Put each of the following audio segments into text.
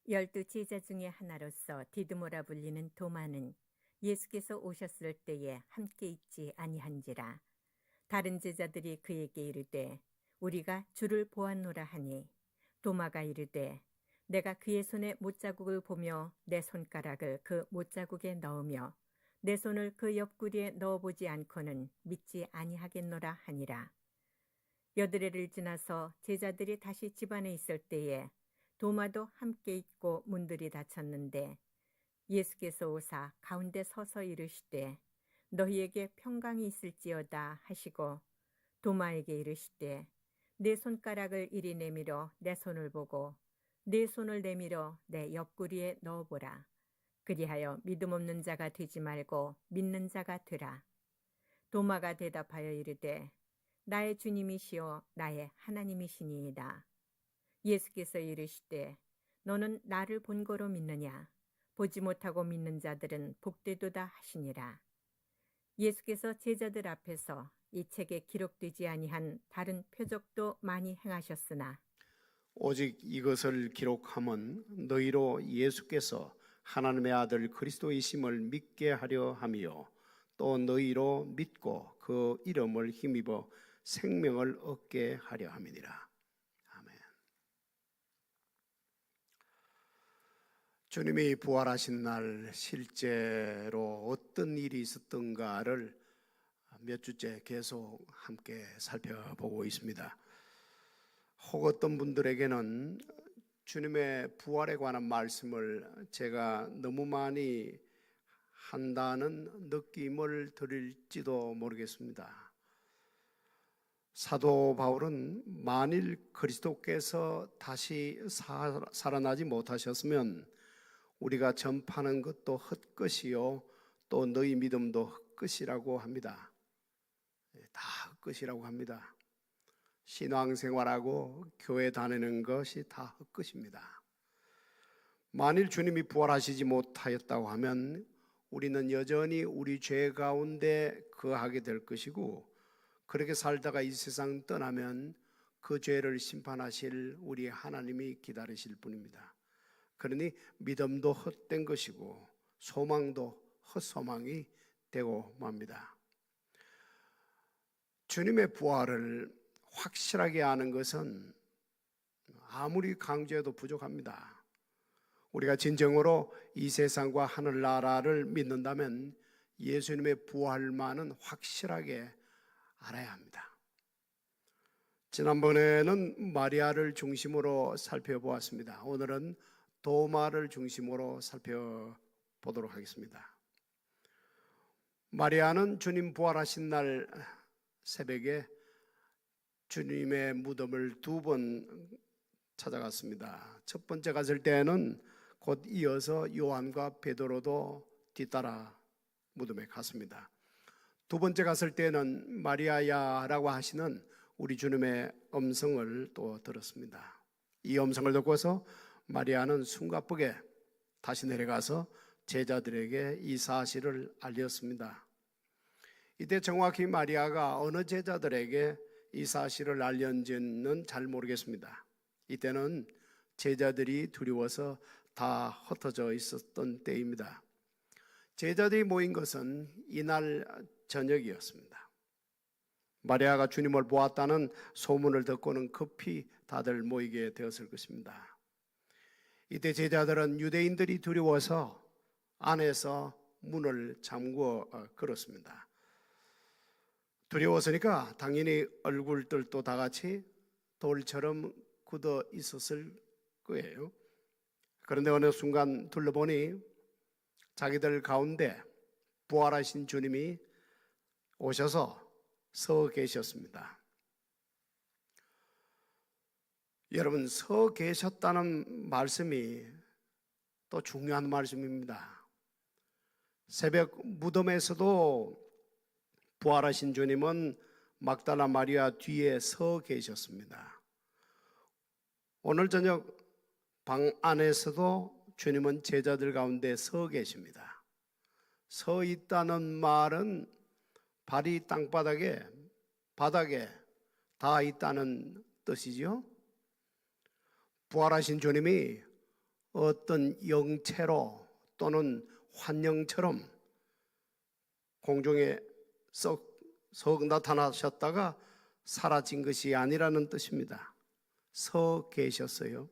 열두 제자 중에 하나로서 디드모라 불리는 도마는 예수께서 오셨을 때에 함께 있지 아니한지라. 다른 제자들이 그에게 이르되 우리가 주를 보았노라 하니, 도마가 이르되 내가 그의 손에 못자국을 보며 내 손가락을 그 못자국에 넣으며 내 손을 그 옆구리에 넣어보지 않고는 믿지 아니하겠노라 하니라. 여드레를 지나서 제자들이 다시 집안에 있을 때에 도마도 함께 있고 문들이 닫혔는데, 예수께서 오사 가운데 서서 이르시되 너희에게 평강이 있을지어다 하시고, 도마에게 이르시되 내 손가락을 이리 내밀어 내 손을 보고 내 손을 내밀어 내 옆구리에 넣어보라. 그리하여 믿음 없는 자가 되지 말고 믿는 자가 되라. 도마가 대답하여 이르되 나의 주님이시요 나의 하나님이시니이다. 예수께서 이르시되 너는 나를 본거로 믿느냐? 보지 못하고 믿는 자들은 복되도다 하시니라. 예수께서 제자들 앞에서 이 책에 기록되지 아니한 다른 표적도 많이 행하셨으나 오직 이것을 기록함은 너희로 예수께서 하나님의 아들 그리스도이심을 믿게 하려 함이요, 또 너희로 믿고 그 이름을 힘입어 생명을 얻게 하려 함이니라. 아멘. 주님이 부활하신 날 실제로 어떤 일이 있었던가를 몇 주째 계속 함께 살펴보고 있습니다. 혹 어떤 분들에게는 주님의 부활에 관한 말씀을 제가 너무 많이 한다는 느낌을 드릴지도 모르겠습니다. 사도 바울은 만일 그리스도께서 다시 살아나지 못하셨으면 우리가 전파하는 것도 헛것이요 또 너희 믿음도 헛것이라고 합니다. 다 헛것이라고 합니다. 신앙생활하고 교회 다니는 것이 다 헛것입니다. 만일 주님이 부활하시지 못하였다고 하면 우리는 여전히 우리 죄 가운데 거하게 될 것이고, 그렇게 살다가 이 세상 떠나면 그 죄를 심판하실 우리 하나님이 기다리실 분입니다. 그러니 믿음도 헛된 것이고 소망도 헛소망이 되고 맙니다. 주님의 부활을 확실하게 아는 것은 아무리 강조해도 부족합니다. 우리가 진정으로 이 세상과 하늘나라를 믿는다면 예수님의 부활만은 확실하게 알아야 합니다. 지난번에는 마리아를 중심으로 살펴보았습니다. 오늘은 도마를 중심으로 살펴보도록 하겠습니다. 마리아는 주님 부활하신 날 새벽에 주님의 무덤을 2번 찾아갔습니다. 첫 번째 갔을 때는 곧 이어서 요한과 베드로도 뒤따라 무덤에 갔습니다. 2번째 갔을 때는 마리아야라고 하시는 우리 주님의 음성을 또 들었습니다. 이 음성을 듣고서 마리아는 숨가쁘게 다시 내려가서 제자들에게 이 사실을 알렸습니다. 이때 정확히 마리아가 어느 제자들에게 이 사실을 알렸는지는 잘 모르겠습니다. 이때는 제자들이 두려워서 다 흩어져 있었던 때입니다. 제자들이 모인 것은 이날 저녁이었습니다. 마리아가 주님을 보았다는 소문을 듣고는 급히 다들 모이게 되었을 것입니다. 이때 제자들은 유대인들이 두려워서 안에서 문을 잠그어 걸었습니다. 두려웠으니까 당연히 얼굴들도 다 같이 돌처럼 굳어 있었을 거예요. 그런데 어느 순간 둘러보니 자기들 가운데 부활하신 주님이 오셔서 서 계셨습니다. 여러분, 서 계셨다는 말씀이 또 중요한 말씀입니다. 새벽 무덤에서도 부활하신 주님은 막달라 마리아 뒤에 서 계셨습니다. 오늘 저녁 방 안에서도 주님은 제자들 가운데 서 계십니다. 서 있다는 말은 발이 땅바닥에, 바닥에 닿아 있다는 뜻이죠. 부활하신 주님이 어떤 영체로 또는 환영처럼 공중에 썩 나타나셨다가 사라진 것이 아니라는 뜻입니다. 서 계셨어요.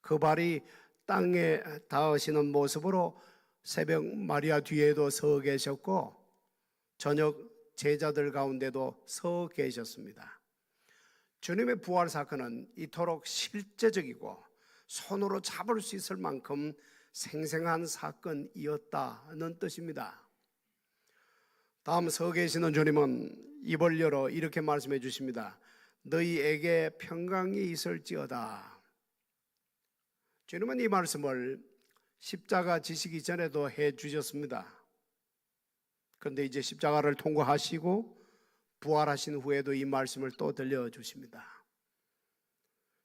그 발이 땅에 닿으시는 모습으로 새벽 마리아 뒤에도 서 계셨고 저녁 제자들 가운데도 서 계셨습니다. 주님의 부활 사건은 이토록 실제적이고 손으로 잡을 수 있을 만큼 생생한 사건이었다는 뜻입니다. 다음 서 계시는 주님은 입을 열어 이렇게 말씀해 주십니다. 너희에게 평강이 있을지어다. 주님은 이 말씀을 십자가 지시기 전에도 해 주셨습니다. 그런데 이제 십자가를 통과하시고 부활하신 후에도 이 말씀을 또 들려주십니다.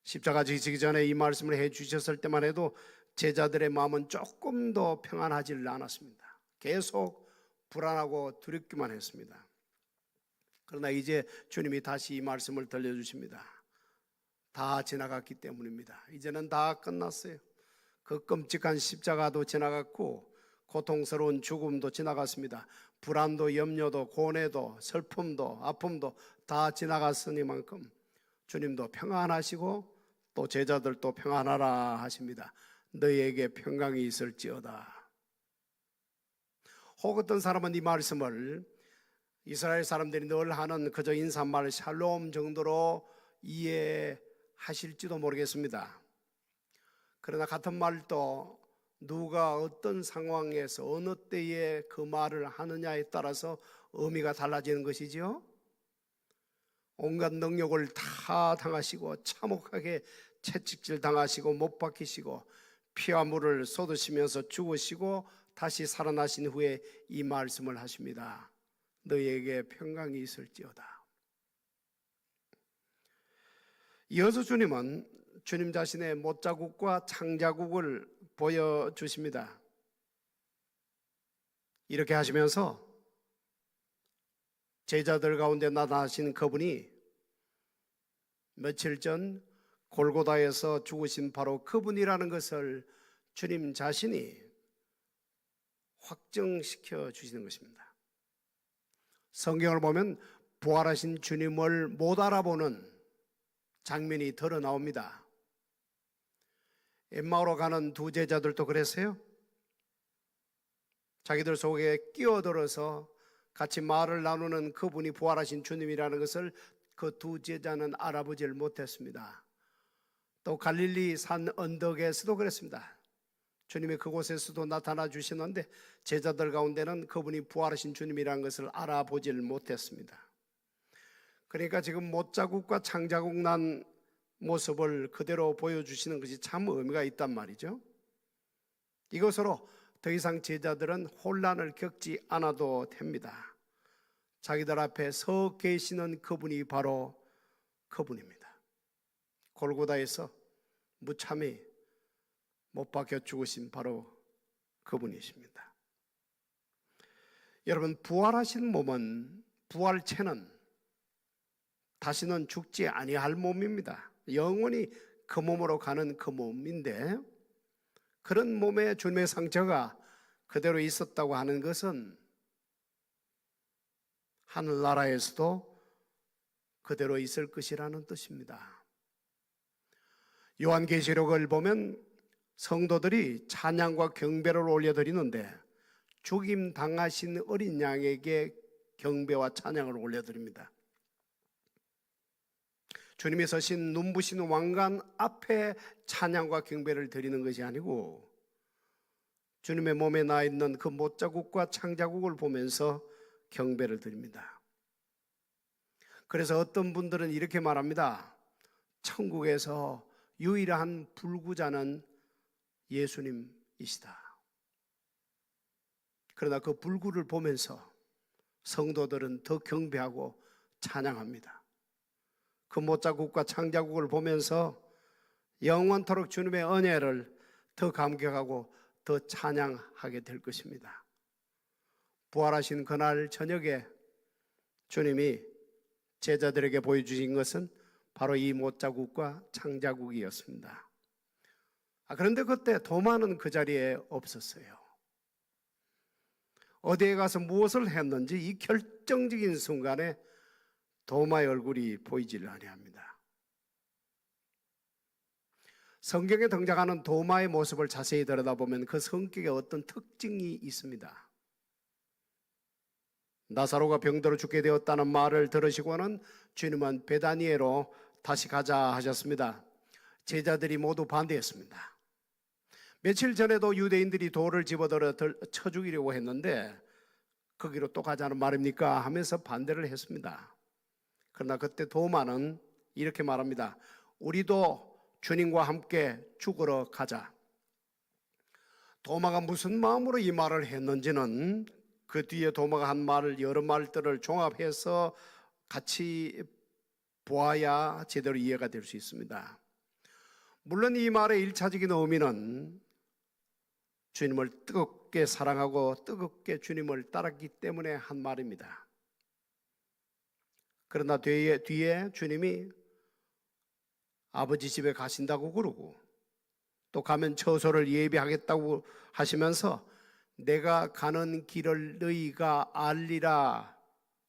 십자가 지시기 전에 이 말씀을 해 주셨을 때만 해도 제자들의 마음은 조금 더 평안하지를 않았습니다. 계속 불안하고 두렵기만 했습니다. 그러나 이제 주님이 다시 이 말씀을 들려주십니다. 다 지나갔기 때문입니다. 이제는 다 끝났어요. 그 끔찍한 십자가도 지나갔고 고통스러운 죽음도 지나갔습니다. 불안도 염려도 고뇌도 슬픔도 아픔도 다 지나갔으니만큼 주님도 평안하시고 또 제자들도 평안하라 하십니다. 너희에게 평강이 있을지어다. 혹 어떤 사람은 이 말씀을 이스라엘 사람들이 늘 하는 그저 인사말 샬롬 정도로 이해하실지도 모르겠습니다. 그러나 같은 말도 누가 어떤 상황에서 어느 때에 그 말을 하느냐에 따라서 의미가 달라지는 것이지요. 온갖 능력을 다 당하시고 참혹하게 채찍질 당하시고 못 박히시고 피와 물을 쏟으시면서 죽으시고 다시 살아나신 후에 이 말씀을 하십니다. 너희에게 평강이 있을지어다. 이어서 주님은 주님 자신의 못자국과 창자국을 보여주십니다. 이렇게 하시면서 제자들 가운데 나타나신 그분이 며칠 전 골고다에서 죽으신 바로 그분이라는 것을 주님 자신이 확정시켜 주시는 것입니다. 성경을 보면 부활하신 주님을 못 알아보는 장면이 드러나옵니다. 엠마오로 가는 두 제자들도 그랬어요. 자기들 속에 끼어들어서 같이 말을 나누는 그분이 부활하신 주님이라는 것을 그 두 제자는 알아보질 못했습니다. 또 갈릴리 산 언덕에서도 그랬습니다. 주님이 그곳에서도 나타나 주시는데 제자들 가운데는 그분이 부활하신 주님이라는 것을 알아보질 못했습니다. 그러니까 지금 못자국과 창자국 난 모습을 그대로 보여주시는 것이 참 의미가 있단 말이죠. 이것으로 더 이상 제자들은 혼란을 겪지 않아도 됩니다. 자기들 앞에 서 계시는 그분이 바로 그분입니다. 골고다에서 무참히 못 박혀 죽으신 바로 그분이십니다. 여러분, 부활하신 몸은, 부활체는 다시는 죽지 아니할 몸입니다. 영원히 그 몸으로 가는 그 몸인데, 그런 몸에 주님의 상처가 그대로 있었다고 하는 것은 하늘나라에서도 그대로 있을 것이라는 뜻입니다. 요한계시록을 보면 성도들이 찬양과 경배를 올려드리는데 죽임 당하신 어린 양에게 경배와 찬양을 올려드립니다. 주님이 서신 눈부신 왕관 앞에 찬양과 경배를 드리는 것이 아니고 주님의 몸에 나 있는 그 못자국과 창자국을 보면서 경배를 드립니다. 그래서 어떤 분들은 이렇게 말합니다. 천국에서 유일한 불구자는 예수님이시다. 그러나 그 불구를 보면서 성도들은 더 경배하고 찬양합니다. 그 못자국과 창자국을 보면서 영원토록 주님의 은혜를 더 감격하고 더 찬양하게 될 것입니다. 부활하신 그날 저녁에 주님이 제자들에게 보여주신 것은 바로 이 못자국과 창자국이었습니다. 그런데 그때 도마는 그 자리에 없었어요. 어디에 가서 무엇을 했는지 이 결정적인 순간에 도마의 얼굴이 보이질 아니합니다. 성경에 등장하는 도마의 모습을 자세히 들여다보면 그 성격에 어떤 특징이 있습니다. 나사로가 병들어 죽게 되었다는 말을 들으시고는 주님은 베다니에로 다시 가자 하셨습니다. 제자들이 모두 반대했습니다. 며칠 전에도 유대인들이 돌을 집어들어 쳐 죽이려고 했는데 거기로 또 가자는 말입니까? 하면서 반대를 했습니다. 그러나 그때 도마는 이렇게 말합니다. 우리도 주님과 함께 죽으러 가자. 도마가 무슨 마음으로 이 말을 했는지는 그 뒤에 도마가 한 말을 여러 말들을 종합해서 같이 보아야 제대로 이해가 될 수 있습니다. 물론 이 말의 일차적인 의미는 주님을 뜨겁게 사랑하고 뜨겁게 주님을 따랐기 때문에 한 말입니다. 그러나 뒤에 주님이 아버지 집에 가신다고 그러고 또 가면 처소를 예비하겠다고 하시면서 내가 가는 길을 너희가 알리라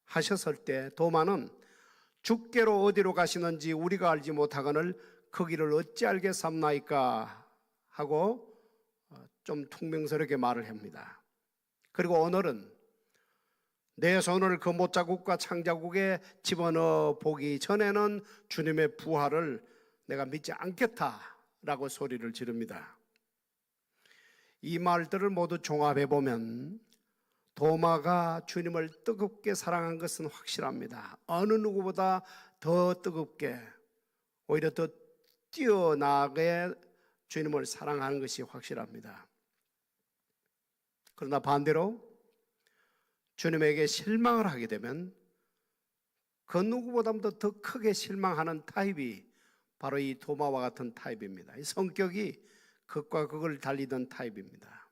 하셨을 때 도마는 주께로 어디로 가시는지 우리가 알지 못하거늘 그 길을 어찌 알겠삼나이까 하고 좀 퉁명스럽게 말을 합니다. 그리고 오늘은 내 손을 그 못자국과 창자국에 집어넣어 보기 전에는 주님의 부활을 내가 믿지 않겠다라고 소리를 지릅니다. 이 말들을 모두 종합해 보면 도마가 주님을 뜨겁게 사랑한 것은 확실합니다. 어느 누구보다 더 뜨겁게 오히려 더 뛰어나게 주님을 사랑하는 것이 확실합니다. 그러나 반대로 주님에게 실망을 하게 되면 그 누구보다도 더 크게 실망하는 타입이 바로 이 도마와 같은 타입입니다. 이 성격이 극과 극을 달리던 타입입니다.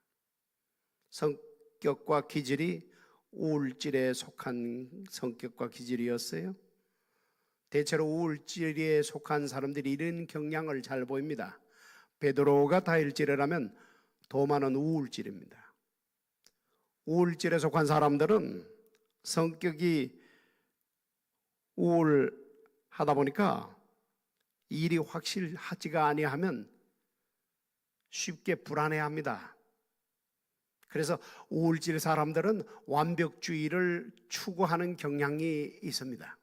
성격과 기질이 우울질에 속한 성격과 기질이었어요. 대체로 우울질에 속한 사람들이 이런 경향을 잘 보입니다. 베드로가 다혈질이라면 도마는 우울질입니다. 우울질에 속한 사람들은 성격이 우울하다 보니까 일이 확실하지가 아니하면 쉽게 불안해합니다. 그래서 우울질 사람들은 완벽주의를 추구하는 경향이 있습니다.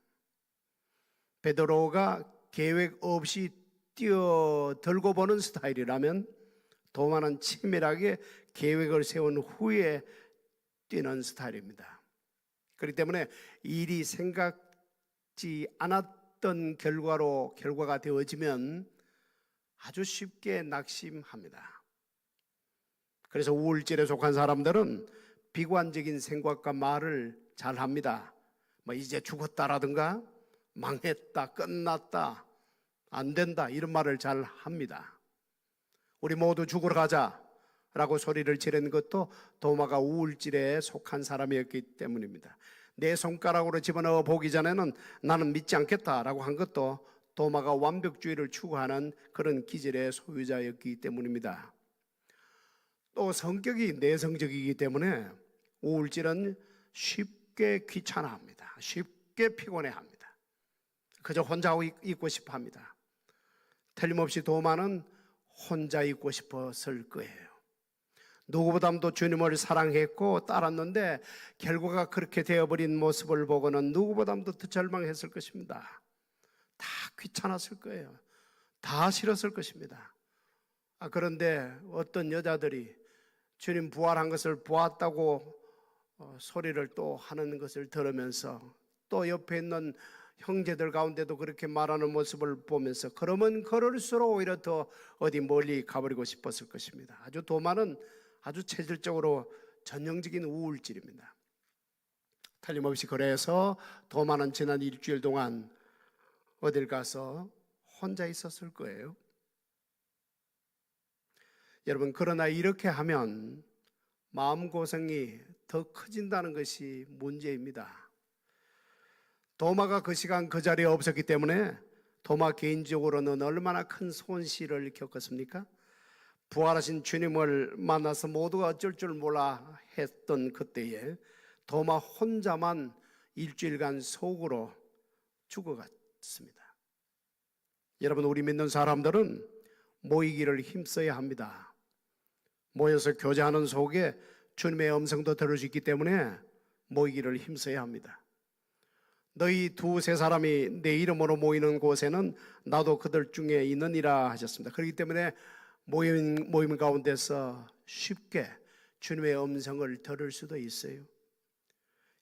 베드로가 계획 없이 뛰어들고 보는 스타일이라면 도마는 치밀하게 계획을 세운 후에 뛰는 스타일입니다. 그렇기 때문에 일이 생각지 않았던 결과가 되어지면 아주 쉽게 낙심합니다. 그래서 우울질에 속한 사람들은 비관적인 생각과 말을 잘 합니다. 이제 죽었다라든가 망했다, 끝났다, 안 된다 이런 말을 잘 합니다. 우리 모두 죽으러 가자 라고 소리를 지른 것도 도마가 우울질에 속한 사람이었기 때문입니다. 내 손가락으로 집어넣어 보기 전에는 나는 믿지 않겠다라고 한 것도 도마가 완벽주의를 추구하는 그런 기질의 소유자였기 때문입니다. 또 성격이 내성적이기 때문에 우울질은 쉽게 귀찮아합니다. 쉽게 피곤해합니다. 그저 혼자 있고 싶어합니다. 틀림없이 도마는 혼자 있고 싶었을 거예요. 누구보다도 주님을 사랑했고 따랐는데 결과가 그렇게 되어버린 모습을 보고는 누구보다도 더 절망했을 것입니다. 다 귀찮았을 거예요. 다 싫었을 것입니다. 그런데 어떤 여자들이 주님 부활한 것을 보았다고 소리를 또 하는 것을 들으면서 또 옆에 있는 형제들 가운데도 그렇게 말하는 모습을 보면서 그러면 그럴수록 오히려 더 어디 멀리 가버리고 싶었을 것입니다. 도마는 아주 체질적으로 전형적인 우울질입니다. 틀림없이 그래서 도마는 지난 일주일 동안 어딜 가서 혼자 있었을 거예요. 여러분, 그러나 이렇게 하면 마음고생이 더 커진다는 것이 문제입니다. 도마가 그 시간 그 자리에 없었기 때문에 도마 개인적으로는 얼마나 큰 손실을 겪었습니까? 부활하신 주님을 만나서 모두가 어쩔 줄 몰라 했던 그때에 도마 혼자만 일주일간 속으로 죽어갔습니다. 여러분, 우리 믿는 사람들은 모이기를 힘써야 합니다. 모여서 교제하는 속에 주님의 음성도 들을 수 있기 때문에 모이기를 힘써야 합니다. 너희 두세 사람이 내 이름으로 모이는 곳에는 나도 그들 중에 있느니라 하셨습니다. 그렇기 때문에 모임 가운데서 쉽게 주님의 음성을 들을 수도 있어요.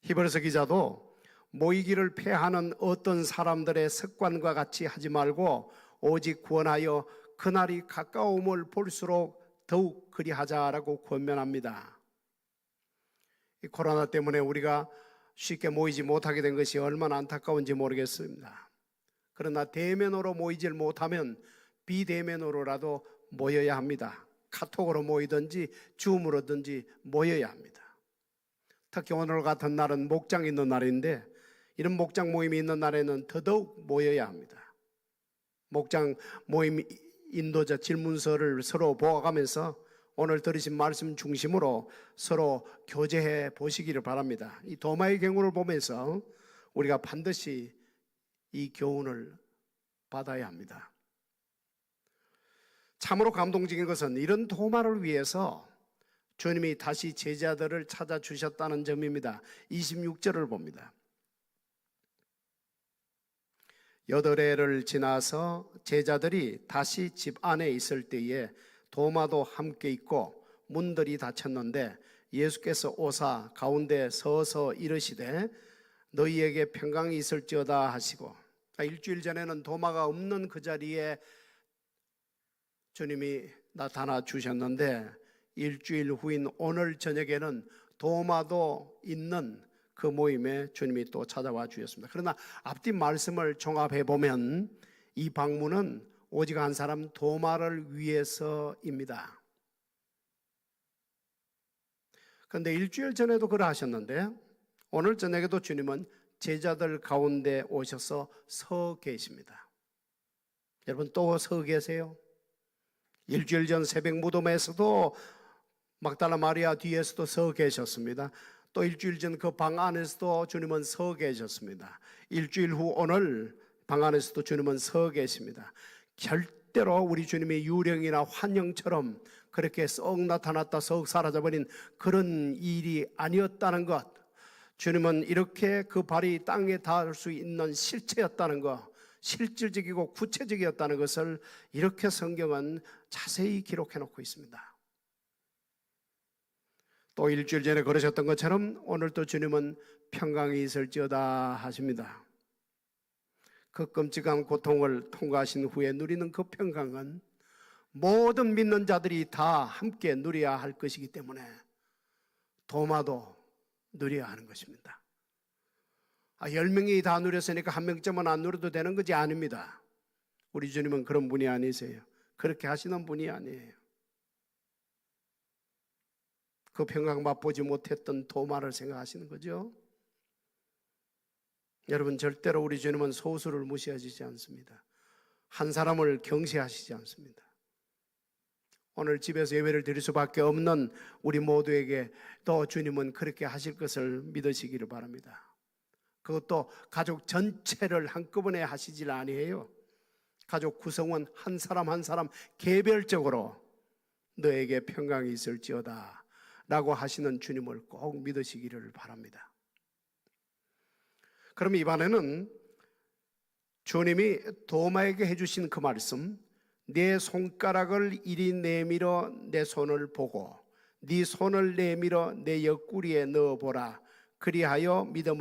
히브리서 기자도 모이기를 패하는 어떤 사람들의 습관과 같이 하지 말고 오직 구원하여 그날이 가까움을 볼수록 더욱 그리하자라고 권면합니다. 이 코로나 때문에 우리가 쉽게 모이지 못하게 된 것이 얼마나 안타까운지 모르겠습니다. 그러나 대면으로 모이질 못하면 비대면으로라도 모여야 합니다. 카톡으로 모이든지 줌으로든지 모여야 합니다. 특히 오늘 같은 날은 목장 있는 날인데 이런 목장 모임이 있는 날에는 더더욱 모여야 합니다. 목장 모임 인도자 질문서를 서로 보아가면서 오늘 들으신 말씀 중심으로 서로 교제해 보시기를 바랍니다. 이 도마의 경우를 보면서 우리가 반드시 이 교훈을 받아야 합니다. 참으로 감동적인 것은 이런 도마를 위해서 주님이 다시 제자들을 찾아주셨다는 점입니다. 26절을 봅니다. 8해를 지나서 제자들이 다시 집 안에 있을 때에 도마도 함께 있고 문들이 닫혔는데 예수께서 오사 가운데 서서 이르시되 너희에게 평강이 있을지어다 하시고, 일주일 전에는 도마가 없는 그 자리에 주님이 나타나 주셨는데 일주일 후인 오늘 저녁에는 도마도 있는 그 모임에 주님이 또 찾아와 주셨습니다. 그러나 앞뒤 말씀을 종합해 보면 이 방문은 오직 한 사람 도마를 위해서입니다. 그런데 일주일 전에도 그러하셨는데 오늘 저녁에도 주님은 제자들 가운데 오셔서 서 계십니다. 여러분, 또 서 계세요? 일주일 전 새벽 무덤에서도 막달라 마리아 뒤에서도 서 계셨습니다. 또 일주일 전 그 방 안에서도 주님은 서 계셨습니다. 일주일 후 오늘 방 안에서도 주님은 서 계십니다. 절대로 우리 주님이 유령이나 환영처럼 그렇게 썩 나타났다 썩 사라져버린 그런 일이 아니었다는 것, 주님은 이렇게 그 발이 땅에 닿을 수 있는 실체였다는 것, 실질적이고 구체적이었다는 것을 이렇게 성경은 자세히 기록해 놓고 있습니다. 또 일주일 전에 그러셨던 것처럼 오늘 또 주님은 평강이 있을지어다 하십니다. 그 끔찍한 고통을 통과하신 후에 누리는 그 평강은 모든 믿는 자들이 다 함께 누려야 할 것이기 때문에 도마도 누려야 하는 것입니다. 10명이 다 누렸으니까 한 명쯤은 안 누려도 되는 것이 아닙니다. 우리 주님은 그런 분이 아니세요. 그렇게 하시는 분이 아니에요. 그 평강 맛보지 못했던 도마를 생각하시는 거죠. 여러분, 절대로 우리 주님은 소수를 무시하시지 않습니다. 한 사람을 경시하시지 않습니다. 오늘 집에서 예배를 드릴 수밖에 없는 우리 모두에게 또 주님은 그렇게 하실 것을 믿으시기를 바랍니다. 그것도 가족 전체를 한꺼번에 하시질 아니에요. 가족 구성원 한 사람 한 사람 개별적으로 너에게 평강이 있을지어다 라고 하시는 주님을 꼭 믿으시기를 바랍니다. 그럼 이번에는 주님이 도마에게 해주신 그 말씀, 내 손가락을 이리 내밀어 내 손을 보고 네 손을 내밀어 내 옆구리에 넣어보라. 그리하여 믿음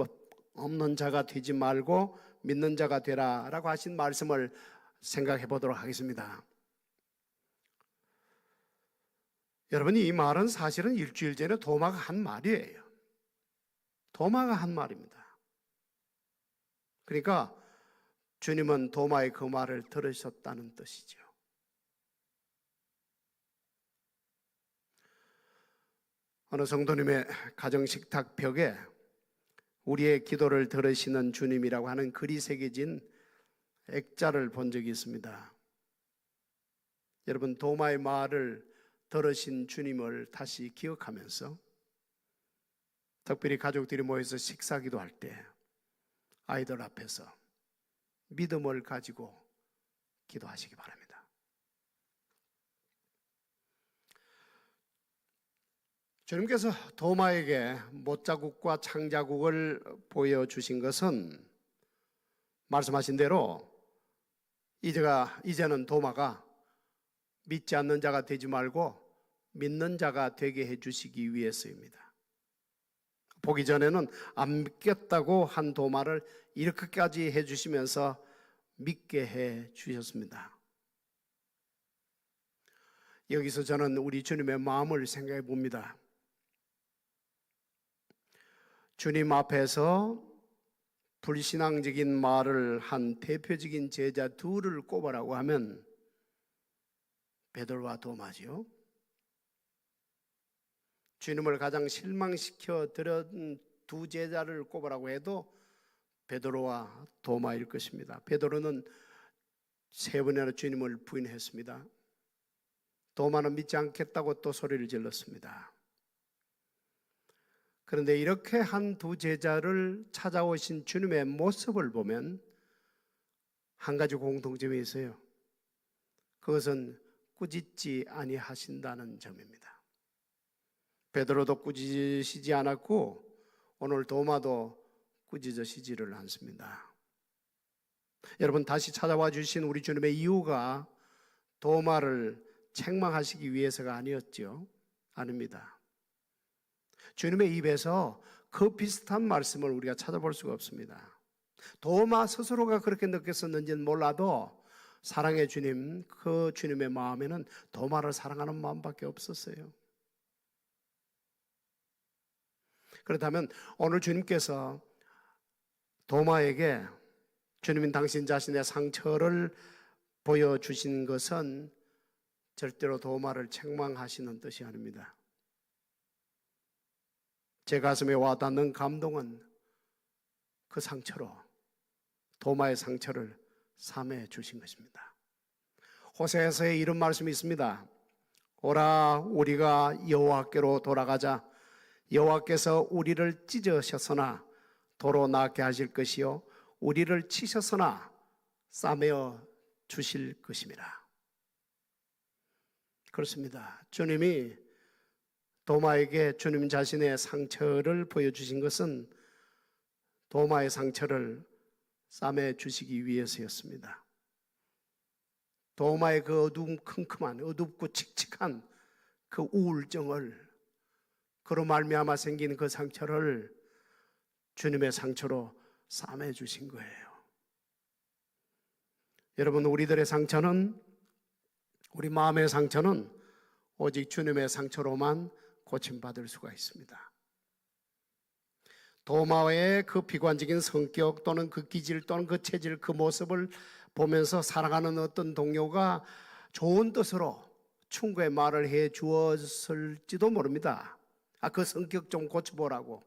없는 자가 되지 말고 믿는 자가 되라 라고 하신 말씀을 생각해 보도록 하겠습니다. 여러분, 이 말은 사실은 일주일 전에 도마가 한 말이에요. 도마가 한 말입니다. 그러니까 주님은 도마의 그 말을 들으셨다는 뜻이죠. 어느 성도님의 가정식탁 벽에 우리의 기도를 들으시는 주님이라고 하는 글이 새겨진 액자를 본 적이 있습니다. 여러분, 도마의 말을 들으신 주님을 다시 기억하면서 특별히 가족들이 모여서 식사기도 할 때 아이들 앞에서 믿음을 가지고 기도하시기 바랍니다. 주님께서 도마에게 못자국과 창자국을 보여주신 것은 말씀하신 대로 이제는 도마가 믿지 않는 자가 되지 말고 믿는 자가 되게 해주시기 위해서입니다. 보기 전에는 안 믿겠다고 한 도마를 이렇게까지 해주시면서 믿게 해주셨습니다. 여기서 저는 우리 주님의 마음을 생각해 봅니다. 주님 앞에서 불신앙적인 말을 한 대표적인 제자 둘을 꼽으라고 하면 베드로와 도마지요. 주님을 가장 실망시켜 드린 두 제자를 꼽으라고 해도 베드로와 도마일 것입니다. 베드로는 3번이나 주님을 부인했습니다. 도마는 믿지 않겠다고 또 소리를 질렀습니다. 그런데 이렇게 한 두 제자를 찾아오신 주님의 모습을 보면 한 가지 공통점이 있어요. 그것은 꾸짖지 아니하신다는 점입니다. 베드로도 꾸짖으시지 않았고 오늘 도마도 꾸짖으시지를 않습니다. 여러분, 다시 찾아와 주신 우리 주님의 이유가 도마를 책망하시기 위해서가 아니었죠. 아닙니다. 주님의 입에서 그 비슷한 말씀을 우리가 찾아볼 수가 없습니다. 도마 스스로가 그렇게 느꼈었는지는 몰라도 사랑의 주님, 그 주님의 마음에는 도마를 사랑하는 마음밖에 없었어요. 그렇다면 오늘 주님께서 도마에게 주님인 당신 자신의 상처를 보여주신 것은 절대로 도마를 책망하시는 뜻이 아닙니다. 제 가슴에 와닿는 감동은 그 상처로 도마의 상처를 삼해 주신 것입니다. 호세아서에 이런 말씀이 있습니다. 오라 우리가 여호와께로 돌아가자. 여호와께서 우리를 찢으셨으나 도로 나게 하실 것이요 우리를 치셨으나 싸매어 주실 것입니다. 그렇습니다. 주님이 도마에게 주님 자신의 상처를 보여주신 것은 도마의 상처를 싸매 주시기 위해서였습니다. 도마의 그 어두컴컴한 어둡고 칙칙한 그 우울증을 그로 말미암아 생긴 그 상처를 주님의 상처로 싸매 주신 거예요. 여러분, 우리들의 상처는, 우리 마음의 상처는 오직 주님의 상처로만 고침받을 수가 있습니다. 도마의 그 비관적인 성격 또는 그 기질 또는 그 체질, 그 모습을 보면서 살아가는 어떤 동료가 좋은 뜻으로 충고의 말을 해 주었을지도 모릅니다. 그 성격 좀 고쳐보라고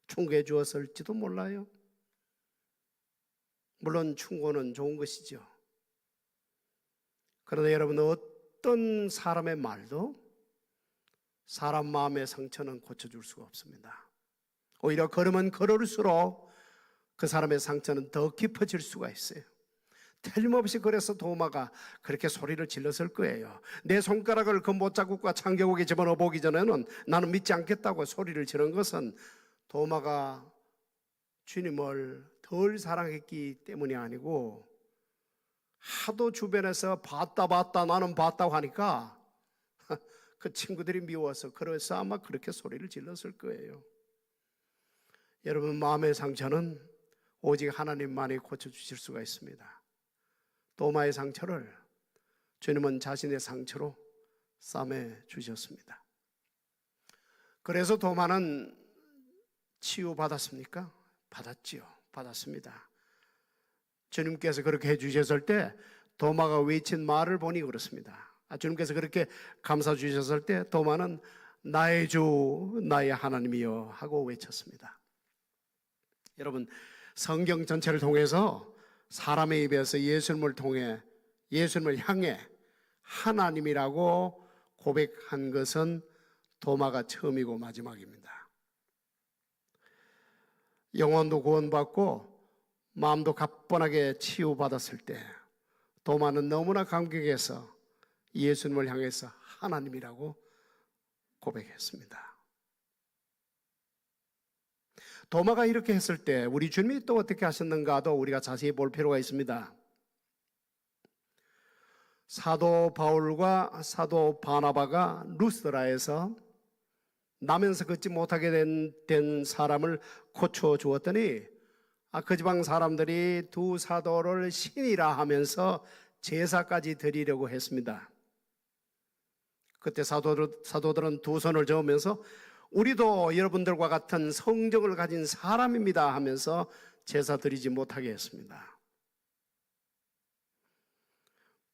충고해 주었을지도 몰라요. 물론 충고는 좋은 것이죠. 그러나 여러분, 어떤 사람의 말도 사람 마음의 상처는 고쳐줄 수가 없습니다. 오히려 걸으면 걸을수록 그 사람의 상처는 더 깊어질 수가 있어요. 틀림없이 그래서 도마가 그렇게 소리를 질렀을 거예요. 내 손가락을 그 못자국과 창자국에 집어넣어 보기 전에는 나는 믿지 않겠다고 소리를 지른 것은 도마가 주님을 덜 사랑했기 때문이 아니고 하도 주변에서 봤다 나는 봤다고 하니까 그 친구들이 미워서 그래서 아마 그렇게 소리를 질렀을 거예요. 여러분, 마음의 상처는 오직 하나님만이 고쳐주실 수가 있습니다. 도마의 상처를 주님은 자신의 상처로 싸매 주셨습니다. 그래서 도마는 치유받았습니까? 받았지요. 받았습니다. 주님께서 그렇게 해주셨을 때 도마가 외친 말을 보니 그렇습니다. 주님께서 그렇게 감사 주셨을 때 도마는 나의 주 나의 하나님이여 하고 외쳤습니다. 여러분, 성경 전체를 통해서 사람의 입에서 예수님을 향해 하나님이라고 고백한 것은 도마가 처음이고 마지막입니다. 영혼도 구원받고 마음도 가뿐하게 치유받았을 때 도마는 너무나 감격해서 예수님을 향해서 하나님이라고 고백했습니다. 도마가 이렇게 했을 때 우리 주님이 또 어떻게 하셨는가도 우리가 자세히 볼 필요가 있습니다. 사도 바울과 사도 바나바가 루스드라에서 나면서 걷지 못하게 된 사람을 고쳐 주었더니 그 지방 사람들이 두 사도를 신이라 하면서 제사까지 드리려고 했습니다. 그때 사도들은 두 손을 저으면서 우리도 여러분들과 같은 성정을 가진 사람입니다 하면서 제사 드리지 못하게 했습니다.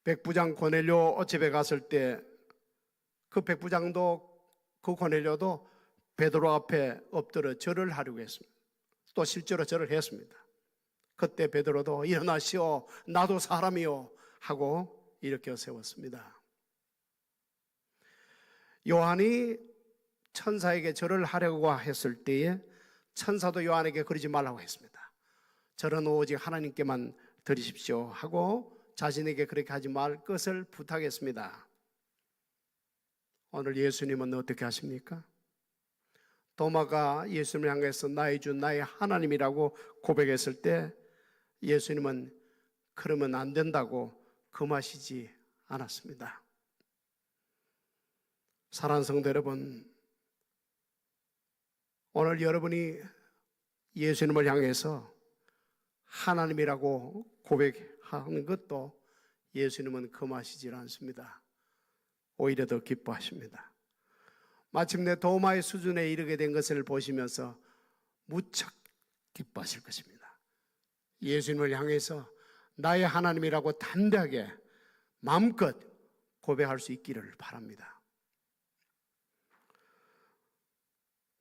백부장 고넬료 집에 갔을 때 그 백부장도 그 고넬료도 베드로 앞에 엎드려 절을 하려고 했습니다. 또 실제로 절을 했습니다. 그때 베드로도 일어나시오 나도 사람이요 하고 일으켜 세웠습니다. 요한이 천사에게 절을 하려고 했을 때에 천사도 요한에게 그러지 말라고 했습니다. 절은 오직 하나님께만 드리십시오 하고 자신에게 그렇게 하지 말 것을 부탁했습니다. 오늘 예수님은 어떻게 하십니까? 도마가 예수님을 향해서 나의 주 나의 하나님이라고 고백했을 때 예수님은 그러면 안 된다고 금하시지 않았습니다. 사랑하는 성도 여러분, 오늘 여러분이 예수님을 향해서 하나님이라고 고백하는 것도 예수님은 금하시지 않습니다. 오히려 더 기뻐하십니다. 마침내 도마의 수준에 이르게 된 것을 보시면서 무척 기뻐하실 것입니다. 예수님을 향해서 나의 하나님이라고 담대하게 마음껏 고백할 수 있기를 바랍니다.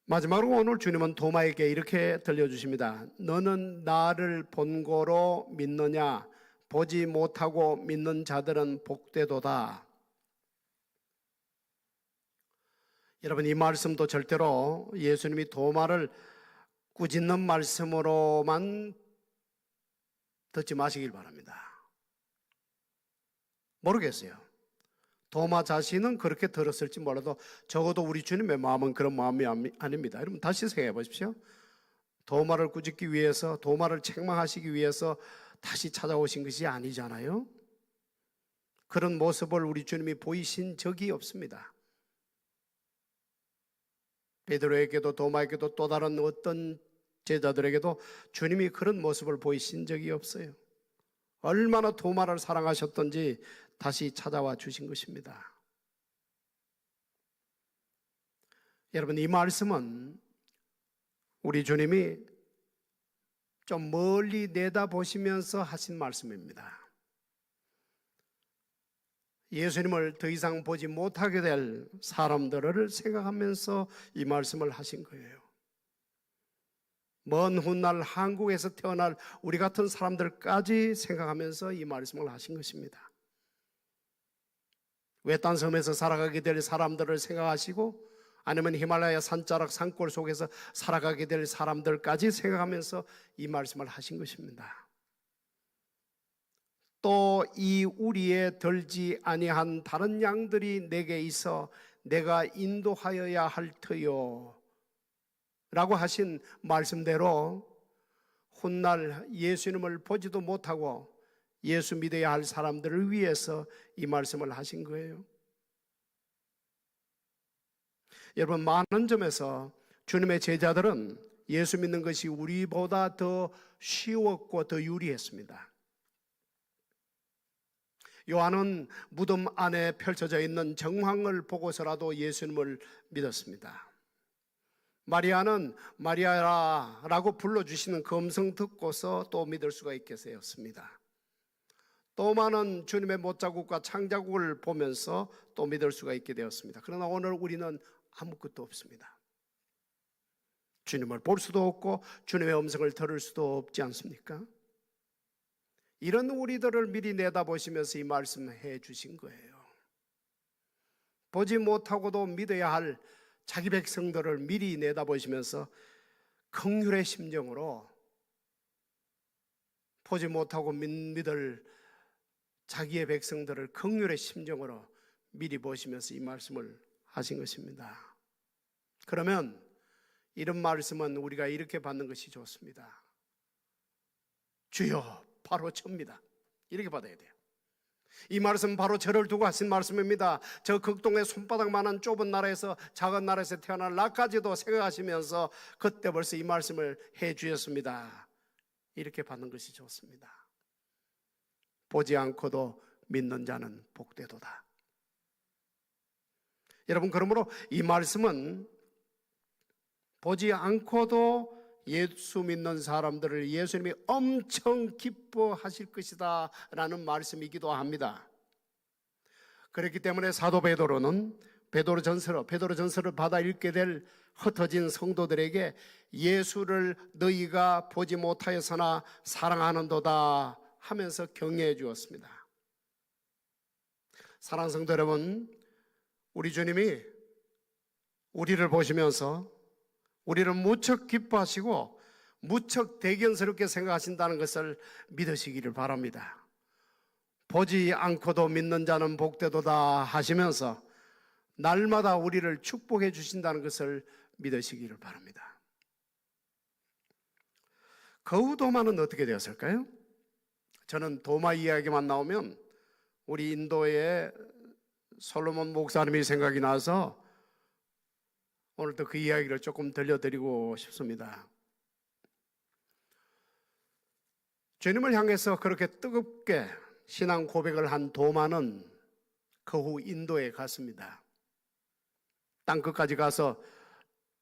마지막으로 오늘 주님은 도마에게 이렇게 들려주십니다. 너는 나를 본고로 믿느냐? 보지 못하고 믿는 자들은 복되도다. 여러분, 이 말씀도 절대로 예수님이 도마를 꾸짖는 말씀으로만 듣지 마시길 바랍니다. 모르겠어요. 도마 자신은 그렇게 들었을지 몰라도 적어도 우리 주님의 마음은 그런 마음이 아닙니다. 여러분 다시 생각해 보십시오. 도마를 꾸짖기 위해서, 도마를 책망하시기 위해서 다시 찾아오신 것이 아니잖아요. 그런 모습을 우리 주님이 보이신 적이 없습니다. 베드로에게도 도마에게도 또 다른 어떤 제자들에게도 주님이 그런 모습을 보이신 적이 없어요. 얼마나 도마를 사랑하셨던지 다시 찾아와 주신 것입니다. 여러분, 이 말씀은 우리 주님이 좀 멀리 내다보시면서 하신 말씀입니다. 예수님을 더 이상 보지 못하게 될 사람들을 생각하면서 이 말씀을 하신 거예요. 먼 훗날 한국에서 태어날 우리 같은 사람들까지 생각하면서 이 말씀을 하신 것입니다. 외딴 섬에서 살아가게 될 사람들을 생각하시고 아니면 히말라야 산자락 산골 속에서 살아가게 될 사람들까지 생각하면서 이 말씀을 하신 것입니다. 또 이 우리에 들지 아니한 다른 양들이 내게 있어 내가 인도하여야 할 터요 라고 하신 말씀대로 훗날 예수님을 보지도 못하고 예수 믿어야 할 사람들을 위해서 이 말씀을 하신 거예요. 여러분, 많은 점에서 주님의 제자들은 예수 믿는 것이 우리보다 더 쉬웠고 더 유리했습니다. 요한은 무덤 안에 펼쳐져 있는 정황을 보고서라도 예수님을 믿었습니다. 마리아는 마리아라고 불러주시는 그 음성 듣고서 또 믿을 수가 있게 되었습니다. 또마는 주님의 못자국과 창자국을 보면서 또 믿을 수가 있게 되었습니다. 그러나 오늘 우리는 아무것도 없습니다. 주님을 볼 수도 없고 주님의 음성을 들을 수도 없지 않습니까? 이런 우리들을 미리 내다보시면서 이 말씀을 해 주신 거예요. 보지 못하고도 믿어야 할 자기 백성들을 미리 내다보시면서 긍휼의 심정으로 보지 못하고 믿을 자기의 백성들을 긍휼의 심정으로 미리 보시면서 이 말씀을 하신 것입니다. 그러면 이런 말씀은 우리가 이렇게 받는 것이 좋습니다. 주여 바로 저입니다. 이렇게 받아야 돼요. 이 말씀 바로 저를 두고 하신 말씀입니다. 저 극동의 손바닥만한 좁은 나라에서 작은 나라에서 태어난 나까지도 생각하시면서 그때 벌써 이 말씀을 해 주셨습니다. 이렇게 받는 것이 좋습니다. 보지 않고도 믿는 자는 복되도다. 여러분, 그러므로 이 말씀은 보지 않고도 예수 믿는 사람들을 예수님이 엄청 기뻐하실 것이다 라는 말씀이기도 합니다. 그렇기 때문에 사도 베드로는 베드로전서를 받아 읽게 될 흩어진 성도들에게 예수를 너희가 보지 못하였으나 사랑하는도다 하면서 격려해 주었습니다. 사랑하는 성도 여러분, 우리 주님이 우리를 보시면서 우리를 무척 기뻐하시고 무척 대견스럽게 생각하신다는 것을 믿으시기를 바랍니다. 보지 않고도 믿는 자는 복되도다 하시면서 날마다 우리를 축복해 주신다는 것을 믿으시기를 바랍니다. 거우 도마는 어떻게 되었을까요? 저는 도마 이야기만 나오면 우리 인도의 솔로몬 목사님이 생각이 나서 오늘도 그 이야기를 조금 들려드리고 싶습니다. 주님을 향해서 그렇게 뜨겁게 신앙 고백을 한 도마는 그 후 인도에 갔습니다. 땅끝까지 가서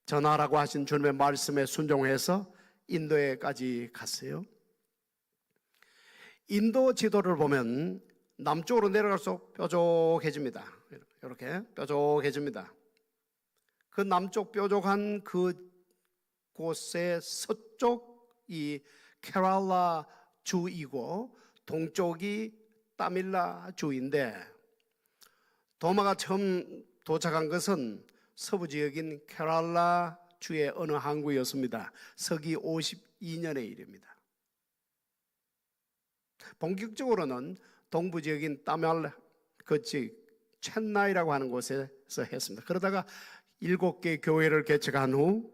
전하라고 하신 주님의 말씀에 순종해서 인도에까지 갔어요. 인도 지도를 보면 남쪽으로 내려갈수록 뾰족해집니다. 이렇게 뾰족해집니다. 그 남쪽 뾰족한 그 곳의 서쪽이 케랄라 주이고 동쪽이 따밀라 주인데, 도마가 처음 도착한 것은 서부 지역인 케랄라 주의 어느 항구였습니다. 서기 52년의 일입니다. 본격적으로는 동부 지역인 따밀 첸나이라고 하는 곳에서 했습니다. 그러다가 7개 교회를 개척한 후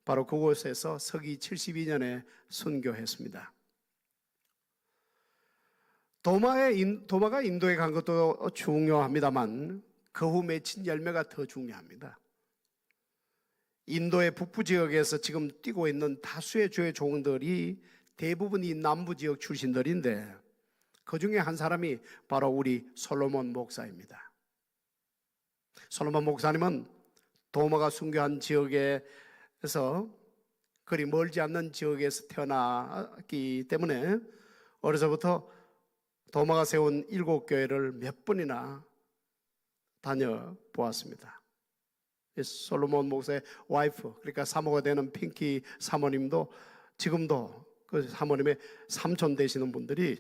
바로 그곳에서 서기 72년에 순교했습니다. 도마가 인도에 간 것도 중요합니다만 그 후 맺힌 열매가 더 중요합니다. 인도의 북부 지역에서 지금 뛰고 있는 다수의 주의 종들이 대부분 이 남부 지역 출신들인데 그 중에 한 사람이 바로 우리 솔로몬 목사입니다. 솔로몬 목사님은 도마가 순교한 지역에서 그리 멀지 않는 지역에서 태어났기 때문에 어려서부터 도마가 세운 7교회를 몇 번이나 다녀보았습니다. 솔로몬 목사의 와이프, 그러니까 사모가 되는 핑키 사모님도 지금도 그 사모님의 삼촌 되시는 분들이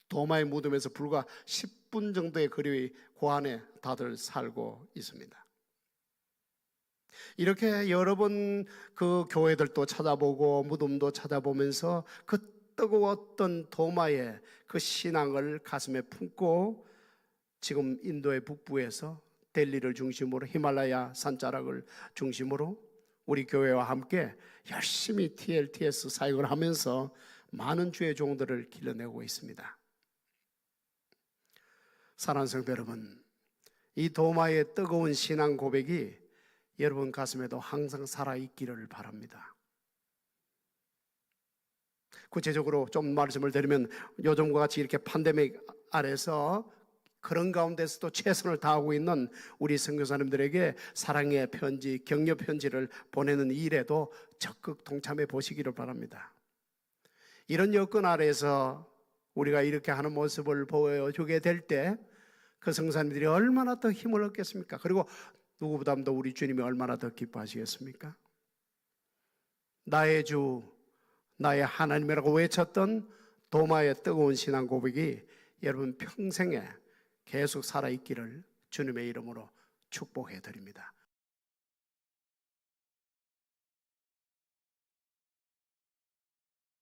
도마의 무덤에서 불과 10분 정도의 거리 그 안에 다들 살고 있습니다. 이렇게 여러 번 그 교회들도 찾아보고 무덤도 찾아보면서 그 뜨거웠던 도마의 그 신앙을 가슴에 품고 지금 인도의 북부에서 델리를 중심으로 히말라야 산자락을 중심으로 우리 교회와 함께 열심히 TLTS 사역을 하면서 많은 주의 종들을 길러내고 있습니다. 사랑하는 성도 여러분, 이 도마의 뜨거운 신앙 고백이 여러분 가슴에도 항상 살아있기를 바랍니다. 구체적으로 좀 말씀을 드리면 요즘과 같이 이렇게 팬데믹 아래서 그런 가운데서도 최선을 다하고 있는 우리 선교사님들에게 사랑의 편지, 격려 편지를 보내는 일에도 적극 동참해 보시기를 바랍니다. 이런 여건 아래에서 우리가 이렇게 하는 모습을 보여주게 될 때 그 성사님들이 얼마나 더 힘을 얻겠습니까? 그리고 누구보다도 우리 주님이 얼마나 더 기뻐하시겠습니까? 나의 주, 나의 하나님이라고 외쳤던 도마의 뜨거운 신앙 고백이 여러분 평생에 계속 살아있기를 주님의 이름으로 축복해 드립니다.